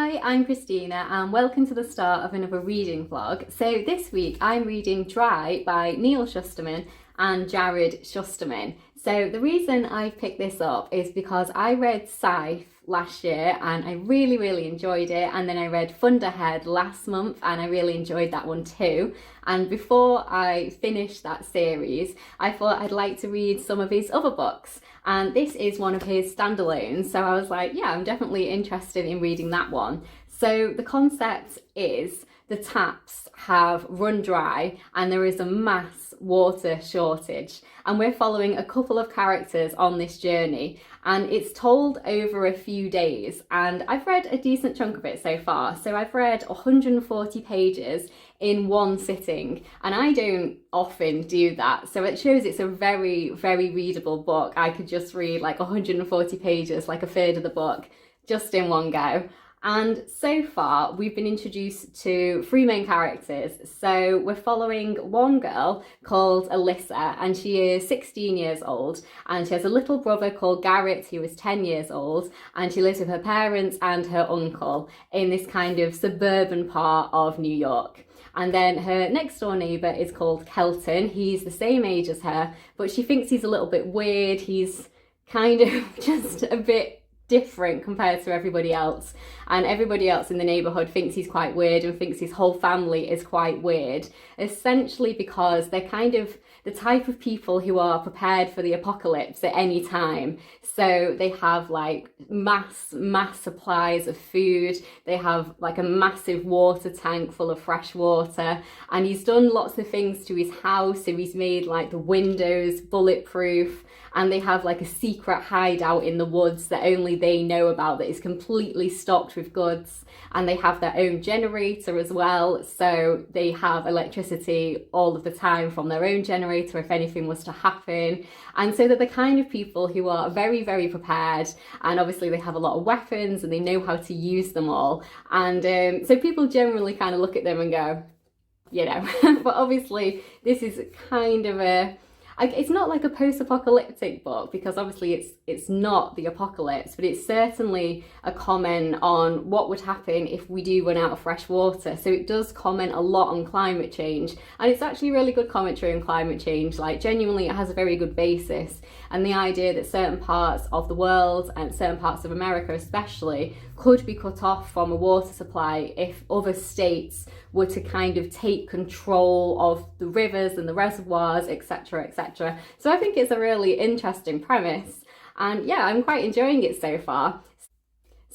Hi, I'm Christina and welcome to the start of another reading vlog. So this week I'm reading Dry by Neal Shusterman and Jarrod Shusterman. So the reason I picked this up is because I read Scythe last year and I really enjoyed it, and then I read Thunderhead last month and I really enjoyed that one too. And before I finished that series, I thought I'd like to read some of his other books, and this is one of his standalones, so I was like, yeah, I'm definitely interested in reading that one. So the concept is the taps have run dry and there is a mass water shortage, and we're following a couple of characters on this journey, and it's told over a few days, and I've read a decent chunk of it so far. So I've read 140 pages in one sitting, and I don't often do that, so it shows it's a very readable book. I could just read like 140 pages, like a third of the book, just in one go. And so far we've been introduced to three main characters. So we're following one girl called Alyssa, and she is 16 years old, and she has a little brother called Garrett who is 10 years old, and she lives with her parents and her uncle in this kind of suburban part of New York. And then her next door neighbour is called Kelton. He's the same age as her, but she thinks he's a little bit weird. He's kind of just a bit different compared to everybody else, and everybody else in the neighbourhood thinks he's quite weird and thinks his whole family is quite weird, essentially because they're kind of the type of people who are prepared for the apocalypse at any time. So they have like mass supplies of food, they have like a massive water tank full of fresh water, and he's done lots of things to his house. So he's made like the windows bulletproof, and they have like a secret hideout in the woods that only they know about, that is completely stocked with goods, and they have their own generator as well, so they have electricity all of the time from their own generator if anything was to happen. And so they're the kind of people who are very prepared, and obviously they have a lot of weapons and they know how to use them all, and so people generally kind of look at them and go, you know. But obviously this is kind of it's not like a post-apocalyptic book, because obviously it's not the apocalypse, but it's certainly a comment on what would happen if we do run out of fresh water. So it does comment a lot on climate change, and it's actually really good commentary on climate change. Like, genuinely, it has a very good basis, and the idea that certain parts of the world and certain parts of America especially could be cut off from a water supply if other states were to kind of take control of the rivers and the reservoirs, etc. So I think it's a really interesting premise, and yeah, I'm quite enjoying it so far.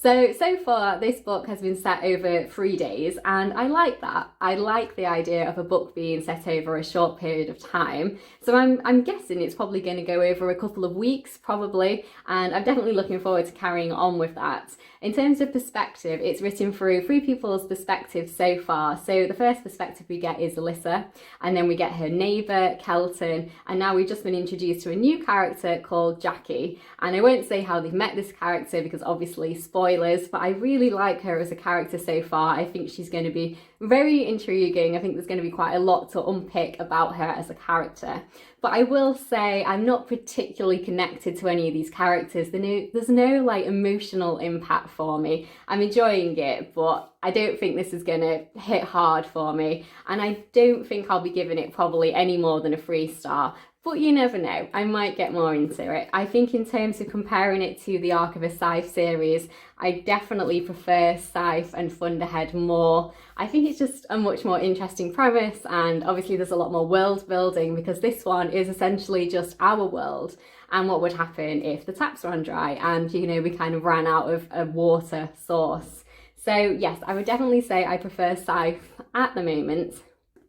So far this book has been set over 3 days, and I like that. I like the idea of a book being set over a short period of time. So I'm guessing it's probably going to go over a couple of weeks probably, and I'm definitely looking forward to carrying on with that. In terms of perspective, it's written through three people's perspectives so far. So the first perspective we get is Alyssa, and then we get her neighbour, Kelton, and now we've just been introduced to a new character called Jackie. And I won't say how they've met this character because obviously spoilers, but I really like her as a character so far. I think she's going to be very intriguing. I think there's going to be quite a lot to unpick about her as a character. But I will say I'm not particularly connected to any of these characters. There's no like emotional impact for me. I'm enjoying it, but I don't think this is going to hit hard for me. And I don't think I'll be giving it probably any more than a 3-star. But you never know, I might get more into it. I think in terms of comparing it to the arc of a Scythe series, I definitely prefer Scythe and Thunderhead more. I think it's just a much more interesting premise, and obviously there's a lot more world building, because this one is essentially just our world and what would happen if the taps ran dry and, you know, we kind of ran out of a water source. So yes, I would definitely say I prefer Scythe at the moment,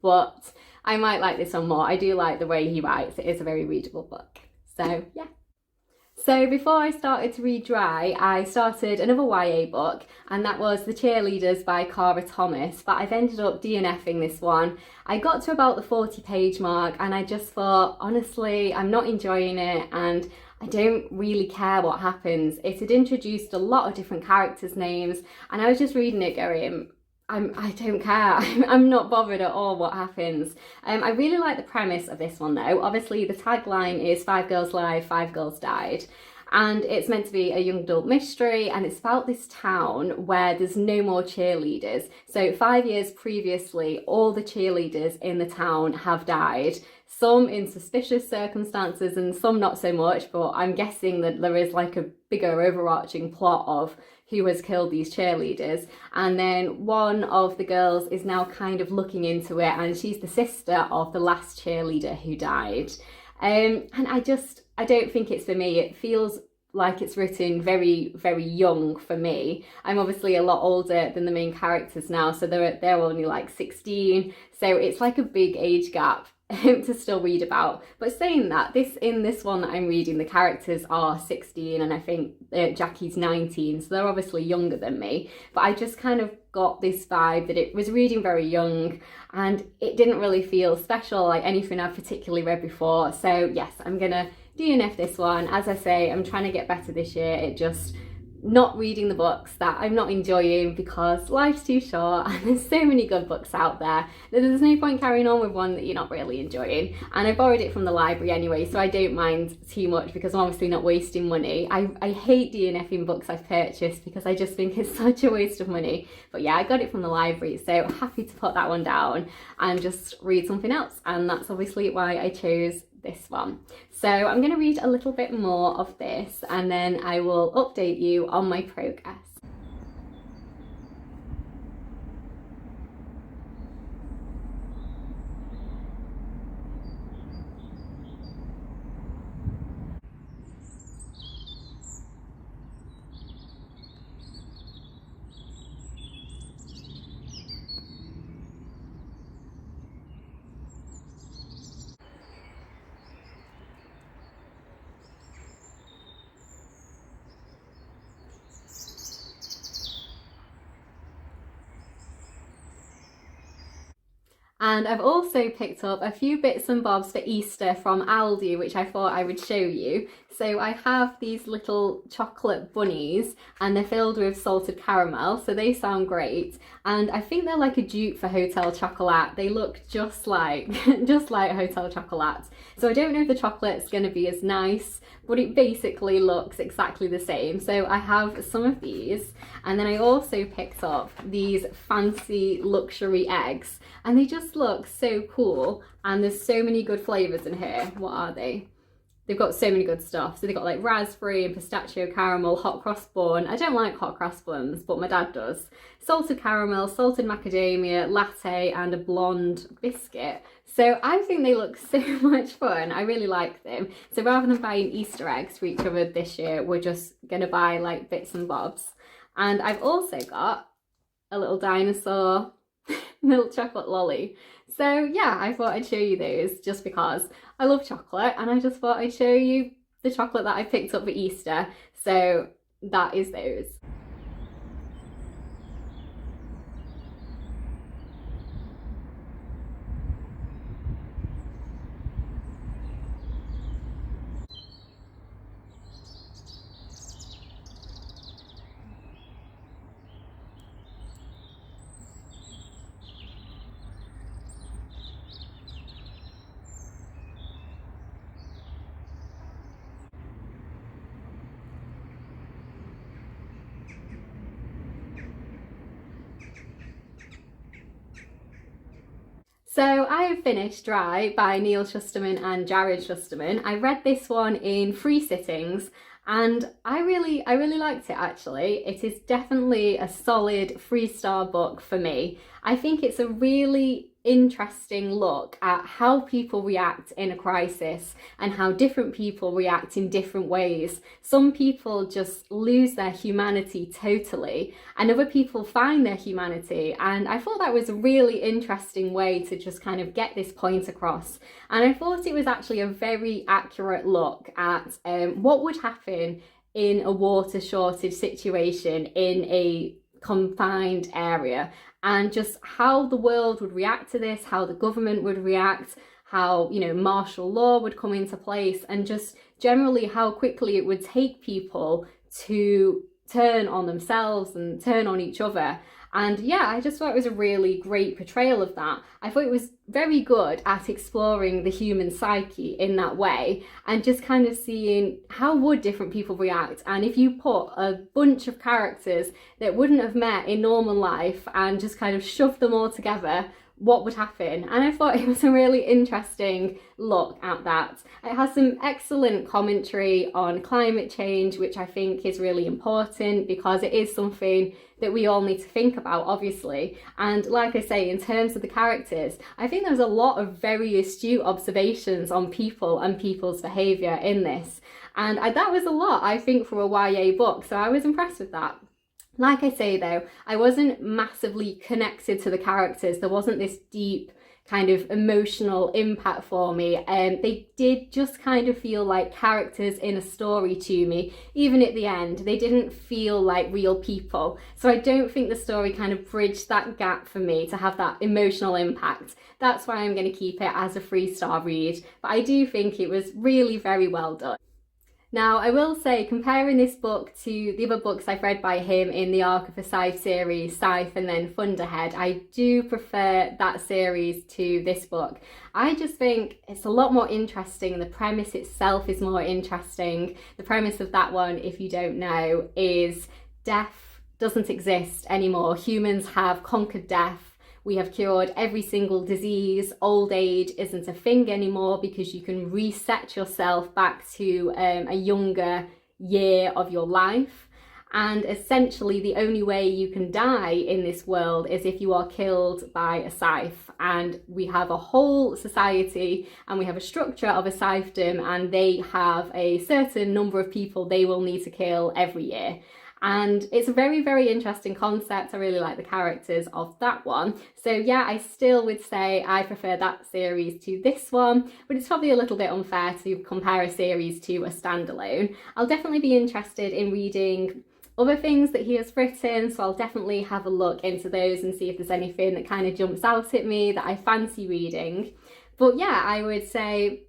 but I might like this one more. I do like the way he writes. It is a very readable book. So yeah. So before I started to read Dry, I started another YA book, and that was The Cheerleaders by Cara Thomas, but I've ended up DNFing this one. I got to about the 40-page mark and I just thought, honestly, I'm not enjoying it and I don't really care what happens. It had introduced a lot of different characters' names, and I was just reading it going, I don't care. I'm not bothered at all what happens. I really like the premise of this one though. Obviously the tagline is 5 girls live, 5 girls died. And it's meant to be a young adult mystery, and it's about this town where there's no more cheerleaders. So 5 years previously, all the cheerleaders in the town have died. Some in suspicious circumstances and some not so much, but I'm guessing that there is like a bigger overarching plot of who has killed these cheerleaders. And then one of the girls is now kind of looking into it, and she's the sister of the last cheerleader who died. And I don't think it's for me. It feels like it's written very, very young for me. I'm obviously a lot older than the main characters now, so they're only like 16. So it's like a big age gap to still read about. But saying that, in this one that I'm reading, the characters are 16 and I think Jackie's 19, so they're obviously younger than me. But I just kind of got this vibe that it was reading very young, and it didn't really feel special like anything I've particularly read before. So yes, I'm gonna DNF this one. As I say, I'm trying to get better this year. It just not reading the books that I'm not enjoying because life's too short and there's so many good books out there that there's no point carrying on with one that you're not really enjoying. And I borrowed it from the library anyway, so I don't mind too much because I'm obviously not wasting money. I hate DNFing books I've purchased because I just think it's such a waste of money. But yeah, I got it from the library, so happy to put that one down and just read something else. And that's obviously why I chose this one. So I'm going to read a little bit more of this and then I will update you on my progress. And I've also picked up a few bits and bobs for Easter from Aldi, which I thought I would show you. So I have these little chocolate bunnies and they're filled with salted caramel, so they sound great. And I think they're like a dupe for Hotel Chocolat. They look just like Hotel Chocolat. So I don't know if the chocolate's going to be as nice, but it basically looks exactly the same. So I have some of these, and then I also picked up these fancy luxury eggs, and they just look so cool, and there's so many good flavours in here. What are they? They've got so many good stuff. So they've got like raspberry and pistachio caramel, hot cross bun. I don't like hot cross buns, but my dad does. Salted caramel, salted macadamia, latte, and a blonde biscuit. So I think they look so much fun. I really like them. So rather than buying Easter eggs for each other this year, we're just gonna buy like bits and bobs. And I've also got a little dinosaur milk chocolate lolly. So yeah, I thought I'd show you those just because I love chocolate, and I just thought I'd show you the chocolate that I picked up for Easter. So that is those. So I have finished Dry by Neal Shusterman and Jarrod Shusterman. I read this one in 3 sittings and I really liked it actually. It is definitely a solid 3-star book for me. I think it's a really interesting look at how people react in a crisis and how different people react in different ways. Some people just lose their humanity totally and other people find their humanity, and I thought that was a really interesting way to just kind of get this point across. And I thought it was actually a very accurate look at what would happen in a water shortage situation in a confined area, and just how the world would react to this, how the government would react, how, you know, martial law would come into place, and just generally how quickly it would take people to turn on themselves and turn on each other. And yeah, I just thought it was a really great portrayal of that. I thought it was very good at exploring the human psyche in that way and just kind of seeing how would different people react. And if you put a bunch of characters that wouldn't have met in normal life and just kind of shoved them all together, what would happen? And I thought it was a really interesting look at that. It has some excellent commentary on climate change, which I think is really important because it is something that we all need to think about, obviously. And like I say, in terms of the characters, I think there's a lot of very astute observations on people and people's behaviour in this. And that was a lot, I think, for a YA book, so I was impressed with that. Like I say though, I wasn't massively connected to the characters. There wasn't this deep kind of emotional impact for me. They did just kind of feel like characters in a story to me. Even at the end, they didn't feel like real people. So I don't think the story kind of bridged that gap for me to have that emotional impact. That's why I'm going to keep it as a 3-star read. But I do think it was really very well done. Now, I will say, comparing this book to the other books I've read by him in the Arc of the Scythe series, Scythe and then Thunderhead, I do prefer that series to this book. I just think it's a lot more interesting. The premise itself is more interesting. The premise of that one, if you don't know, is death doesn't exist anymore. Humans have conquered death. We have cured every single disease. Old age isn't a thing anymore because you can reset yourself back to a younger year of your life. And essentially the only way you can die in this world is if you are killed by a scythe. And we have a whole society and we have a structure of a scythedom, and they have a certain number of people they will need to kill every year. And it's a very, very interesting concept. I really like the characters of that one. So yeah, I still would say I prefer that series to this one, but it's probably a little bit unfair to compare a series to a standalone. I'll definitely be interested in reading other things that he has written, so I'll definitely have a look into those and see if there's anything that kind of jumps out at me that I fancy reading. But yeah, I would say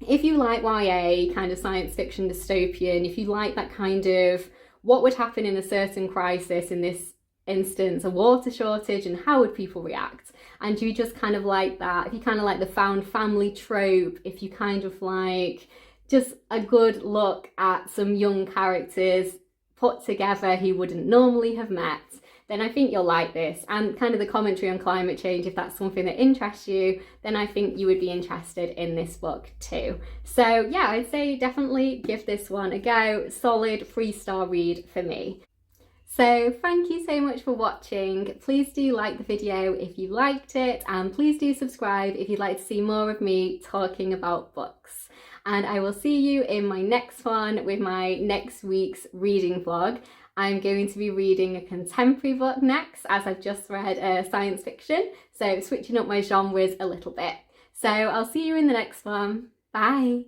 if you like YA, kind of science fiction dystopian, if you like that kind of what would happen in a certain crisis, in this instance, a water shortage, and how would people react? And you just kind of like that, if you kind of like the found family trope, if you kind of like just a good look at some young characters put together who wouldn't normally have met, then I think you'll like this. And kind of the commentary on climate change, if that's something that interests you, then I think you would be interested in this book too. So yeah, I'd say definitely give this one a go. Solid 3-star read for me. So thank you so much for watching. Please do like the video if you liked it, and please do subscribe if you'd like to see more of me talking about books. And I will see you in my next one with my next week's reading vlog. I'm going to be reading a contemporary book next, as I've just read science fiction, so switching up my genres a little bit. So I'll see you in the next one. Bye!